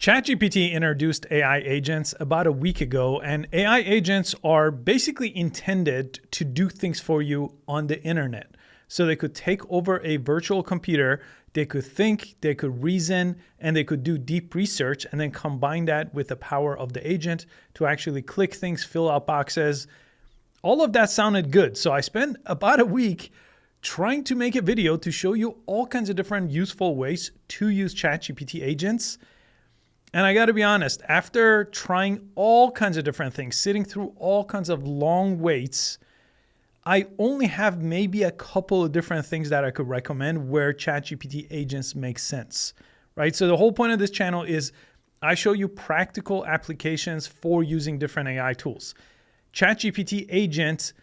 ChatGPT introduced AI agents about a week ago, and AI agents are basically intended to do things for you on the internet. So they could take over a virtual computer, they could think, they could reason, and they could do deep research, and then combine that with the power of the agent to actually click things, fill out boxes. All of that sounded good. So I spent about a week trying to make a video to show you all kinds of different useful ways to use ChatGPT agents. And I gotta be honest, after trying all kinds of different things, sitting through all kinds of long waits, I only have maybe a couple of different things that I could recommend where ChatGPT agents make sense, right? So the whole point of this channel is I show you practical applications for using different AI tools. ChatGPT Agent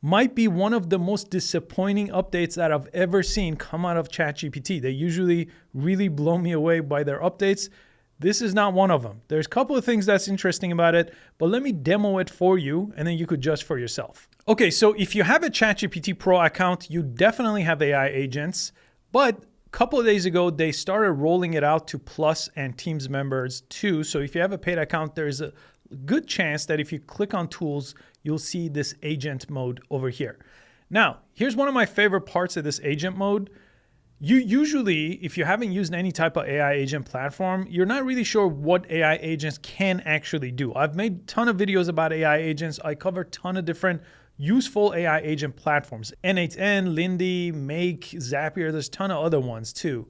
might be one of the most disappointing updates that I've ever seen come out of ChatGPT. They usually really blow me away by their updates. This is not one of them. There's a couple of things that's interesting about it, but let me demo it for you and then you could judge for yourself. Okay, so if you have a ChatGPT Pro account, you definitely have AI agents, but a couple of days ago, they started rolling it out to Plus and Teams members too. So if you have a paid account, there's a good chance that if you click on tools, you'll see this agent mode over here. Now, here's one of my favorite parts of this agent mode. You usually, if you haven't used any type of AI agent platform, you're not really sure what AI agents can actually do. I've made a ton of videos about AI agents. I cover a ton of different useful AI agent platforms. N8N, Lindy, Make, Zapier, there's a ton of other ones too.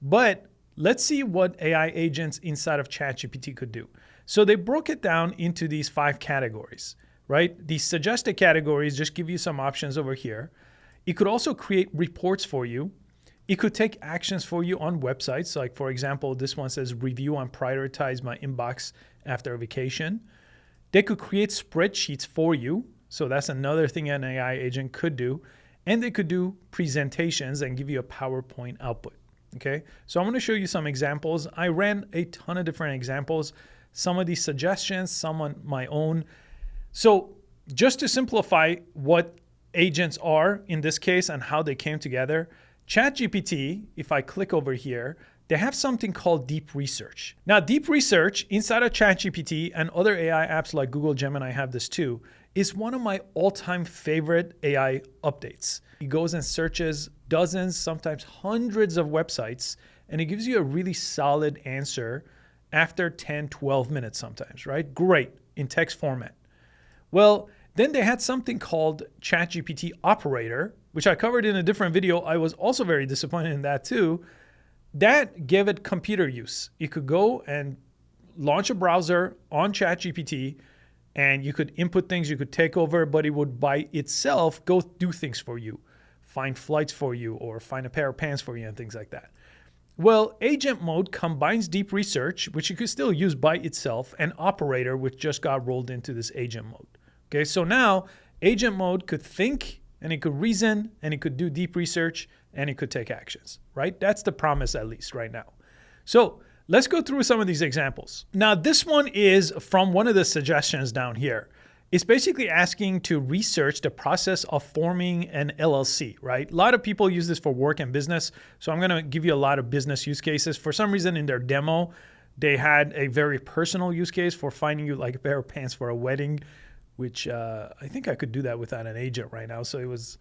But let's see what AI agents inside of ChatGPT could do. So they broke it down into these 5 categories, right? These suggested categories just give you some options over here. It could also create reports for you. It could take actions for you on websites. Like for example, this one says review and prioritize my inbox after a vacation. They could create spreadsheets for you. So that's another thing an AI agent could do. And they could do presentations and give you a PowerPoint output. Okay. So I'm going to show you some examples. I ran a ton of different examples, some of these suggestions, some on my own. So just to simplify what agents are in this case and how they came together, ChatGPT, if I click over here, they have something called deep research. Now, deep research inside of ChatGPT and other AI apps like Google Gemini have this too, is one of my all-time favorite AI updates. It goes and searches dozens, sometimes hundreds of websites, and it gives you a really solid answer after 10, 12 minutes sometimes, right? Great in text format. Well, then they had something called ChatGPT Operator, which I covered in a different video. I was also very disappointed in that too. That gave it computer use. It could go and launch a browser on ChatGPT and you could input things, you could take over, but it would by itself go do things for you, find flights for you or find a pair of pants for you and things like that. Well, agent mode combines deep research, which you could still use by itself, and operator, which just got rolled into this agent mode. Okay, so now agent mode could think and it could reason and it could do deep research and it could take actions, right? That's the promise at least right now. So let's go through some of these examples. Now this one is from one of the suggestions down here. It's basically asking to research the process of forming an LLC, right? A lot of people use this for work and business. So I'm gonna give you a lot of business use cases. For some reason in their demo, they had a very personal use case for finding you like a pair of pants for a wedding, which I think I could do that without an agent right now. So it was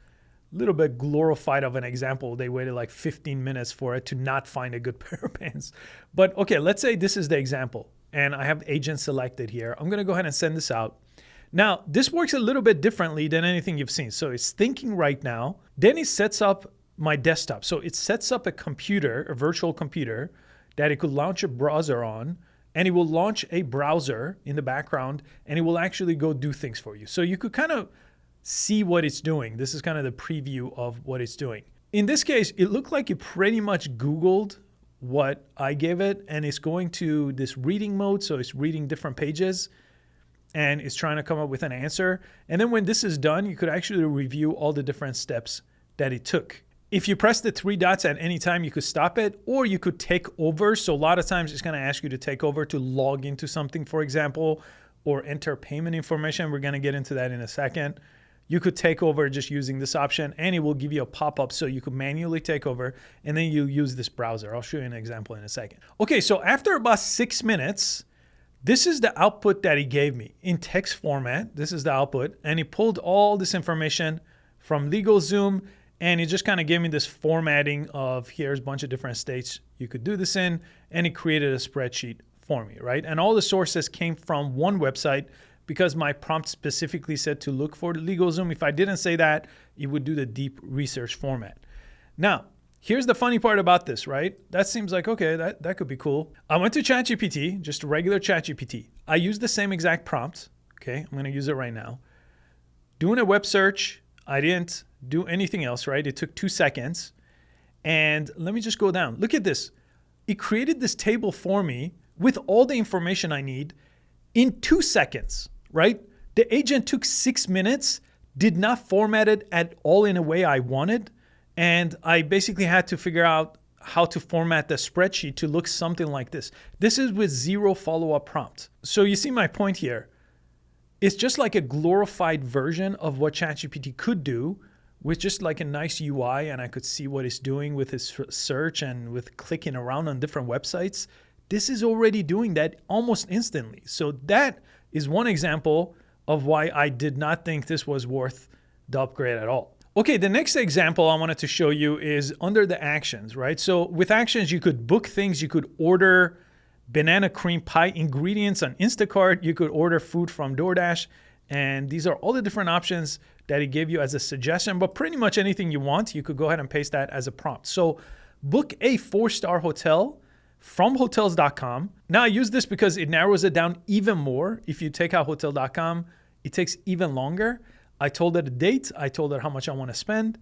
a little bit glorified of an example. They waited like 15 minutes for it to not find a good pair of pants. But okay, let's say this is the example and I have agent selected here. I'm gonna go ahead and send this out. Now, this works a little bit differently than anything you've seen. So it's thinking right now, then it sets up my desktop. So it sets up a computer, a virtual computer that it could launch a browser on, and it will launch a browser in the background and it will actually go do things for you. So you could kind of see what it's doing. This is kind of the preview of what it's doing. In this case, it looked like it pretty much Googled what I gave it and it's going to this reading mode. So it's reading different pages and it's trying to come up with an answer. And then when this is done, you could actually review all the different steps that it took. If you press the 3 dots at any time, you could stop it or you could take over. So a lot of times it's going to ask you to take over to log into something, for example, or enter payment information. We're going to get into that in a second. you could take over just using this option, and it will give you a pop-up so you could manually take over, and then you use this browser. I'll show you an example in a second. Okay, so after about 6 minutes, this is the output that he gave me in text format. This is the output, and he pulled all this information from LegalZoom, and he just kind of gave me this formatting of here's a bunch of different states you could do this in, and he created a spreadsheet for me, right? And all the sources came from one website because my prompt specifically said to look for the LegalZoom. If I didn't say that, it would do the deep research format. Now, here's the funny part about this, right? That seems like, okay, that could be cool. I went to ChatGPT, just regular ChatGPT. I used the same exact prompt. Okay, I'm going to use it right now. Doing a web search, I didn't do anything else, right? It took 2 seconds. And let me just go down. Look at this. It created this table for me with all the information I need in 2 seconds, right? The agent took 6 minutes, did not format it at all in a way I wanted. And I basically had to figure out how to format the spreadsheet to look something like this. This is with 0 follow-up prompt. So you see my point here. It's just like a glorified version of what ChatGPT could do with just like a nice UI, and I could see what it's doing with his search and with clicking around on different websites. This is already doing that almost instantly. So that is one example of why I did not think this was worth the upgrade at all. Okay, the next example I wanted to show you is under the actions, right? So with actions, you could book things, you could order banana cream pie ingredients on Instacart, you could order food from DoorDash, and these are all the different options that he gave you as a suggestion, but pretty much anything you want, you could go ahead and paste that as a prompt. So book a 4-star hotel from hotels.com. Now I use this because it narrows it down even more. If you take out hotel.com, it takes even longer. I told it a date. I told it how much I want to spend.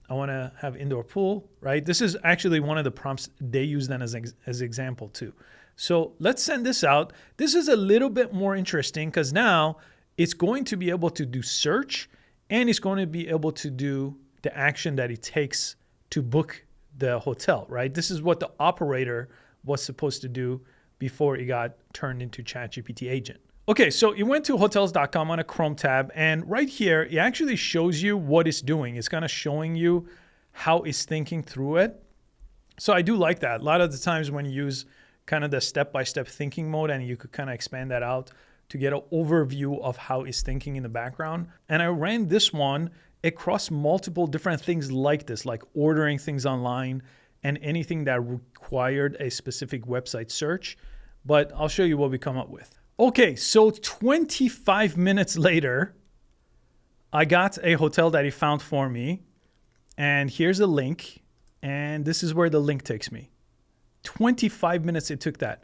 I want to have indoor pool, right? This is actually one of the prompts they use then as example too. So let's send this out. This is a little bit more interesting because now it's going to be able to do search, and it's going to be able to do the action that it takes to book the hotel, right? This is what the operator was supposed to do before it got turned into ChatGPT Agent. Okay, so it went to hotels.com on a Chrome tab, and right here, it actually shows you what it's doing. It's kind of showing you how it's thinking through it. So I do like that. A lot of the times when you use kind of the step-by-step thinking mode, and you could kind of expand that out to get an overview of how it's thinking in the background. And I ran this one across multiple different things like this, like ordering things online and anything that required a specific website search. But I'll show you what we come up with. Okay, so 25 minutes later, I got a hotel that he found for me. And here's a link. And this is where the link takes me. 25 minutes it took that.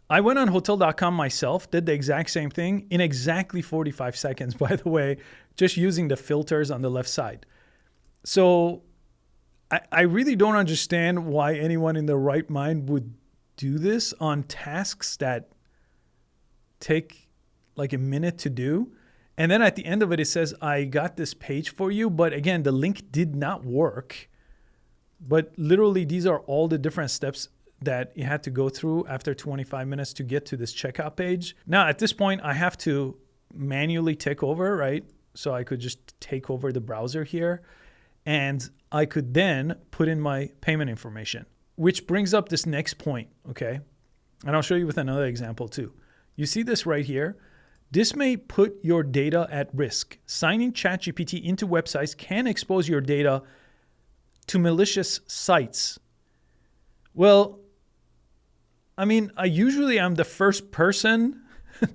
I went on hotel.com myself, did the exact same thing in exactly 45 seconds, by the way, just using the filters on the left side. So I really don't understand why anyone in their right mind would do this on tasks that take like a minute to do. And then at the end of it, it says, I got this page for you. But again, the link did not work. But literally, these are all the different steps that you had to go through after 25 minutes to get to this checkout page. Now, at this point, I have to manually take over, right? So I could just take over the browser here. And I could then put in my payment information, which brings up this next point, okay? And I'll show you with another example too. You see this right here? This may put your data at risk. Signing ChatGPT into websites can expose your data to malicious sites. Well, I mean, I usually am the first person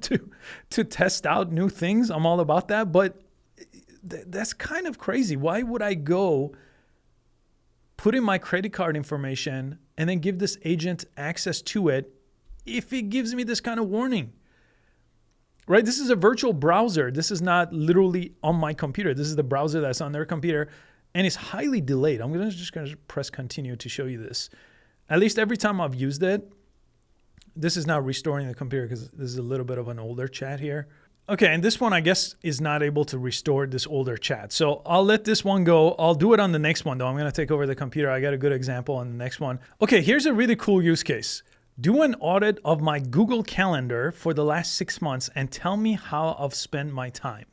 to test out new things. I'm all about that, but that's kind of crazy. Why would I go put in my credit card information and then give this agent access to it if it gives me this kind of warning? Right? This is a virtual browser. This is not literally on my computer. This is the browser that's on their computer, and it's highly delayed. I'm just going to press continue to show you this. At least every time I've used it, this is now restoring the computer because this is a little bit of an older chat here. Okay, and this one, I guess, is not able to restore this older chat. So I'll let this one go. I'll do it on the next one, though. I'm going to take over the computer. I got a good example on the next one. Okay, here's a really cool use case. Do an audit of my Google Calendar for the last 6 months and tell me how I've spent my time,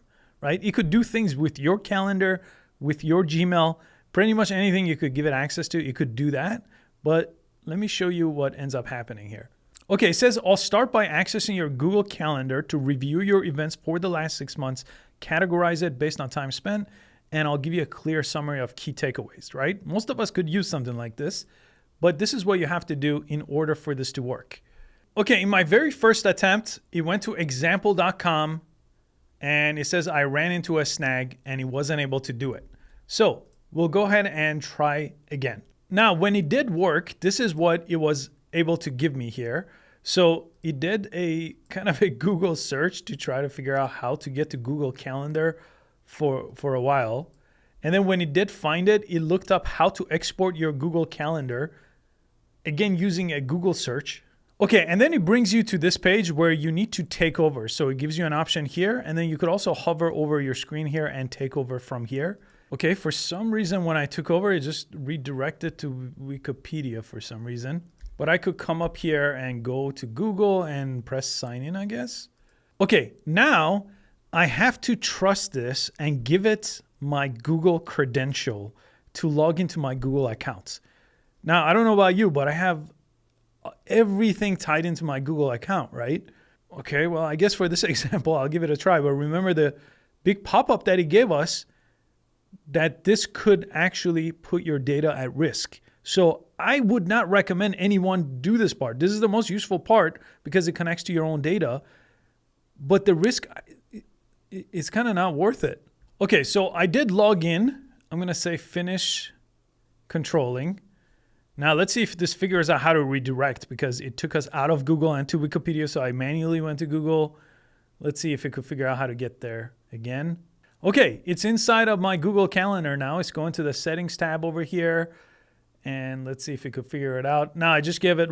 right? It could do things with your calendar, with your Gmail, pretty much anything you could give it access to, it could do that. But let me show you what ends up happening here. Okay, it says, I'll start by accessing your Google Calendar to review your events for the last 6 months, categorize it based on time spent, and I'll give you a clear summary of key takeaways, right? Most of us could use something like this, but this is what you have to do in order for this to work. Okay, in my very first attempt, it went to example.com and it says I ran into a snag and it wasn't able to do it. So we'll go ahead and try again. Now, when it did work, this is what it was able to give me here. So it did a kind of a Google search to try to figure out how to get to Google Calendar for a while. And then when it did find it, it looked up how to export your Google Calendar, again, using a Google search. Okay, and then it brings you to this page where you need to take over. So it gives you an option here, and then you could also hover over your screen here and take over from here. Okay, for some reason, when I took over, it just redirected to Wikipedia for some reason. But I could come up here and go to Google and press sign in, I guess. Okay, now I have to trust this and give it my Google credential to log into my Google accounts. Now, I don't know about you, but I have everything tied into my Google account, right? Okay, well, I guess for this example, I'll give it a try. But remember the big pop-up that it gave us, that this could actually put your data at risk. So I would not recommend anyone do this part. This is the most useful part because it connects to your own data. But the risk is kind of not worth it. Okay, so I did log in. I'm going to say finish controlling. Now let's see if this figures out how to redirect because it took us out of Google and to Wikipedia. So I manually went to Google. Let's see if it could figure out how to get there again. Okay, it's inside of my Google Calendar now. It's going to the settings tab over here. And let's see if it could figure it out. Now I just gave it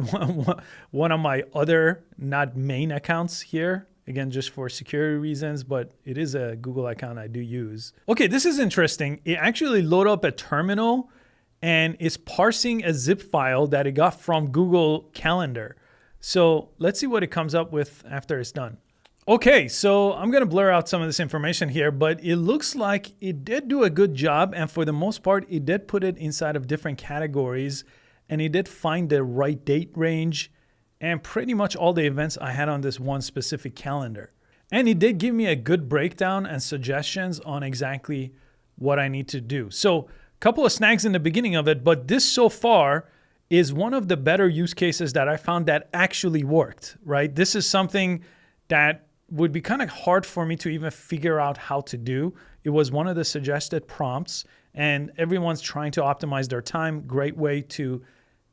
one of my other, not main accounts here. Again, just for security reasons, but it is a Google account I do use. Okay, this is interesting. It actually loaded up a terminal and it's parsing a zip file that it got from Google Calendar. So let's see what it comes up with after it's done. Okay, so I'm gonna blur out some of this information here, but it looks like it did do a good job. And for the most part, it did put it inside of different categories and it did find the right date range and pretty much all the events I had on this one specific calendar. And it did give me a good breakdown and suggestions on exactly what I need to do. So a couple of snags in the beginning of it, but this so far is one of the better use cases that I found that actually worked, right? This is something that would be kind of hard for me to even figure out how to do. It was one of the suggested prompts and everyone's trying to optimize their time. Great way to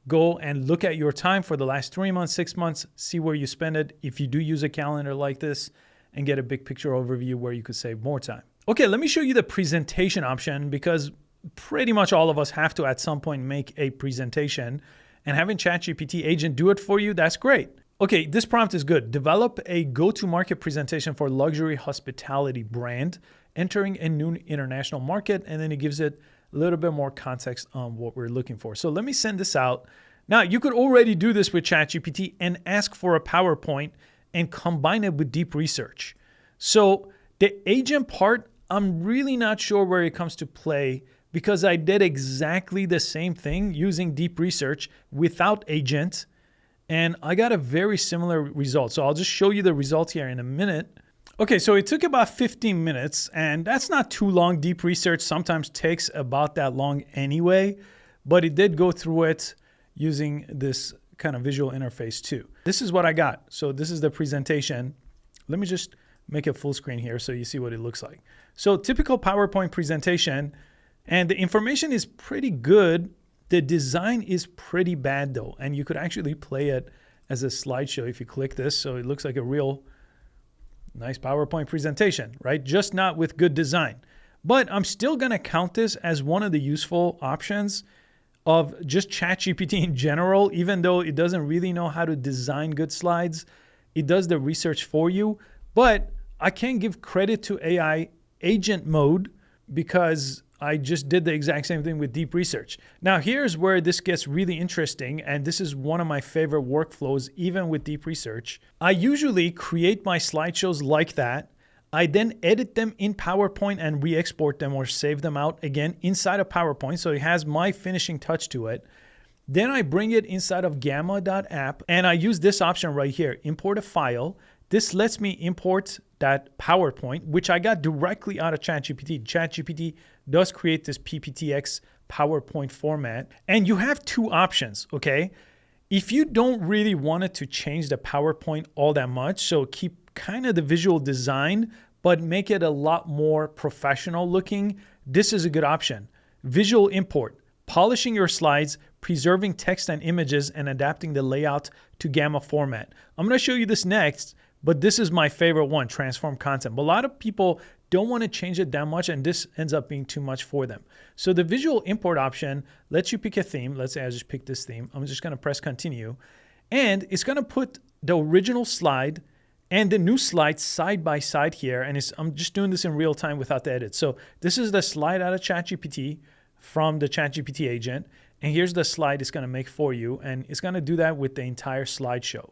go and look at your time for the last 3 months, 6 months, see where you spend it if you do use a calendar like this and get a big picture overview where you could save more time. Okay, let me show you the presentation option because pretty much all of us have to at some point make a presentation and having ChatGPT Agent do it for you, that's great. Okay, this prompt is good. Develop a go-to-market presentation for luxury hospitality brand entering a new international market, and then it gives it a little bit more context on what we're looking for. So let me send this out. Now, you could already do this with ChatGPT and ask for a PowerPoint and combine it with deep research. So the agent part, I'm really not sure where it comes to play because I did exactly the same thing using deep research without agent, and I got a very similar result. So I'll just show you the results here in a minute. Okay, so it took about 15 minutes, and that's not too long. Deep research sometimes takes about that long anyway, but it did go through it using this kind of visual interface too. This is what I got. So this is the presentation. Let me just make it full screen here so you see what it looks like. So typical PowerPoint presentation, and the information is pretty good. The design is pretty bad though, and you could actually play it as a slideshow if you click this. So it looks like a real nice PowerPoint presentation, right? Just not with good design. But I'm still gonna count this as one of the useful options of just ChatGPT in general, even though it doesn't really know how to design good slides. It does the research for you, but I can give credit to AI agent mode because I just did the exact same thing with deep research. Now here's where this gets really interesting, and this is one of my favorite workflows even with deep research. I usually create my slideshows like that. I then edit them in PowerPoint and re-export them or save them out again inside of PowerPoint. So it has my finishing touch to it. Then I bring it inside of gamma.app and I use this option right here, import a file. This lets me import that PowerPoint, which I got directly out of ChatGPT. ChatGPT does create this PPTX PowerPoint format. And you have two options, okay? If you don't really want it to change the PowerPoint all that much, so keep kind of the visual design, but make it a lot more professional looking, this is a good option. Visual import, polishing your slides, preserving text and images, and adapting the layout to Gamma format. I'm going to show you this next, but this is my favorite one, transform content. But a lot of people don't want to change it that much, and this ends up being too much for them. So the visual import option lets you pick a theme. Let's say I just picked this theme. I'm just going to press continue, and it's going to put the original slide and the new slide side by side here. And I'm just doing this in real time without the edit. So this is the slide out of ChatGPT from the ChatGPT agent. And here's the slide it's going to make for you. And it's going to do that with the entire slideshow.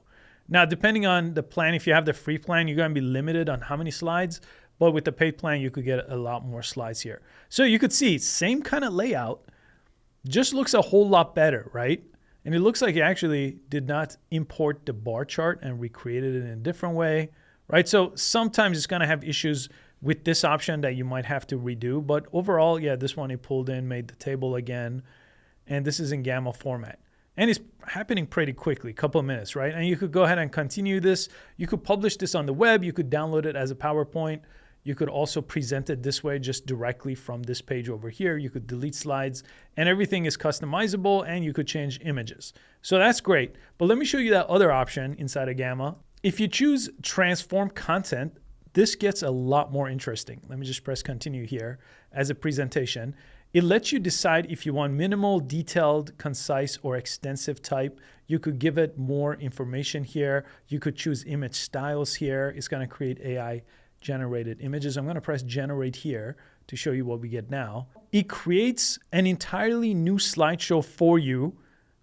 Now, depending on the plan, if you have the free plan, you're going to be limited on how many slides. But with the paid plan, you could get a lot more slides here. So you could see same kind of layout, just looks a whole lot better, right? And it looks like it actually did not import the bar chart and recreated it in a different way, right? So sometimes it's going to have issues with this option that you might have to redo. But overall, yeah, this one it pulled in, made the table again. And this is in Gamma format. And it's happening pretty quickly, a couple of minutes, right? And you could go ahead and continue this. You could publish this on the web. You could download it as a PowerPoint. You could also present it this way, just directly from this page over here. You could delete slides, and everything is customizable, and you could change images. So that's great. But let me show you that other option inside of Gamma. If you choose transform content, this gets a lot more interesting. Let me just press continue here as a presentation. It lets you decide if you want minimal, detailed, concise, or extensive type. You could give it more information here. You could choose image styles here. It's going to create AI generated images. I'm going to press generate here to show you what we get now. It creates an entirely new slideshow for you.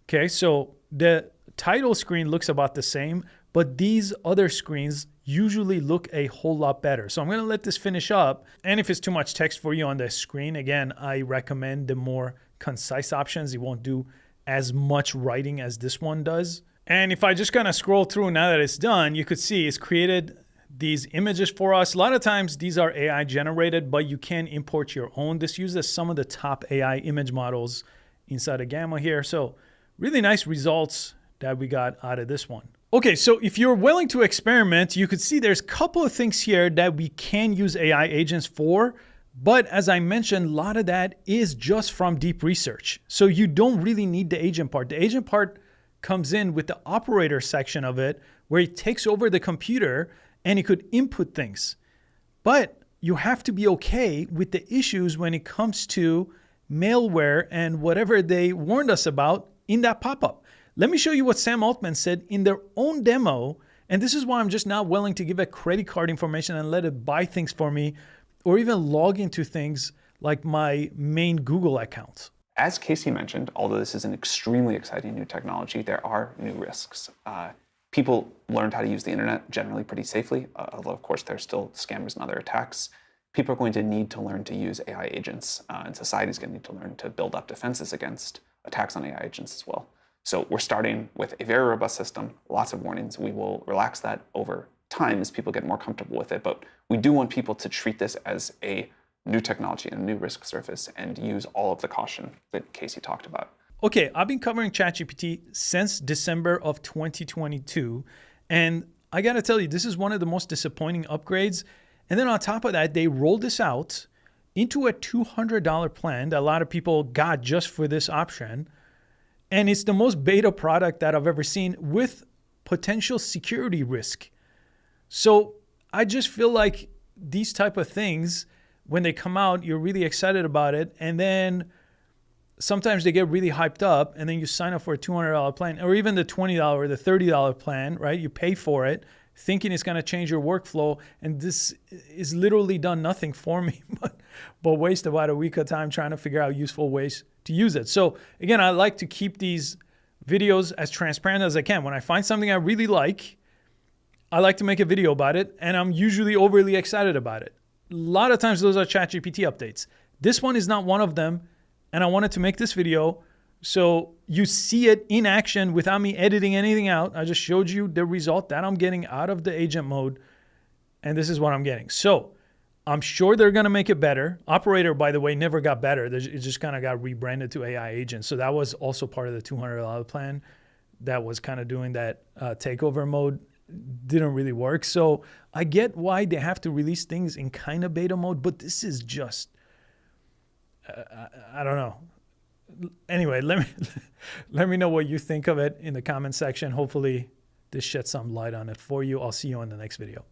Okay, so the title screen looks about the same, but these other screens usually look a whole lot better. So I'm going to let this finish up. And if it's too much text for you on the screen, again, I recommend the more concise options. It won't do as much writing as this one does. And if I just kind of scroll through now that it's done, you could see it's created these images for us. A lot of times these are AI generated, but you can import your own. This uses some of the top AI image models inside of Gamma here. So really nice results that we got out of this one. Okay, so if you're willing to experiment, you could see there's a couple of things here that we can use AI agents for. But as I mentioned, a lot of that is just from deep research. So you don't really need the agent part. The agent part comes in with the operator section of it, where it takes over the computer and it could input things. But you have to be okay with the issues when it comes to malware and whatever they warned us about in that pop-up. Let me show you what Sam Altman said in their own demo. And this is why I'm just not willing to give it credit card information and let it buy things for me or even log into things like my main Google account. As Casey mentioned, although this is an extremely exciting new technology, there are new risks. People learned how to use the internet generally pretty safely, although of course there's still scammers and other attacks. People are going to need to learn to use AI agents, and society is going to need to learn to build up defenses against attacks on AI agents as well. So we're starting with a very robust system, lots of warnings. We will relax that over time as people get more comfortable with it, but we do want people to treat this as a new technology and a new risk surface and use all of the caution that Casey talked about. Okay, I've been covering ChatGPT since December of 2022, and I gotta tell you, this is one of the most disappointing upgrades. And then on top of that, they rolled this out into a $200 plan that a lot of people got just for this option. And it's the most beta product that I've ever seen with potential security risk. So I just feel like these type of things, when they come out, you're really excited about it. And then sometimes they get really hyped up and then you sign up for a $200 plan or even the $20 or the $30 plan, right? You pay for it thinking it's going to change your workflow. And this is literally done nothing for me, but waste about a week of time trying to figure out useful ways to use it. So again, I like to keep these videos as transparent as I can. When I find something I really like, I like to make a video about it, and I'm usually overly excited about it. A lot of times those are ChatGPT updates. This one is not one of them, and I wanted to make this video so you see it in action without me editing anything out. I just showed you the result that I'm getting out of the agent mode, and this is what I'm getting. So I'm sure they're going to make it better. Operator, by the way, never got better. It just kind of got rebranded to AI Agent. So that was also part of the $200 plan that was kind of doing that takeover mode. Didn't really work. So I get why they have to release things in kind of beta mode, but this is just, I don't know. Anyway, let me know what you think of it in the comment section. Hopefully this sheds some light on it for you. I'll see you on the next video.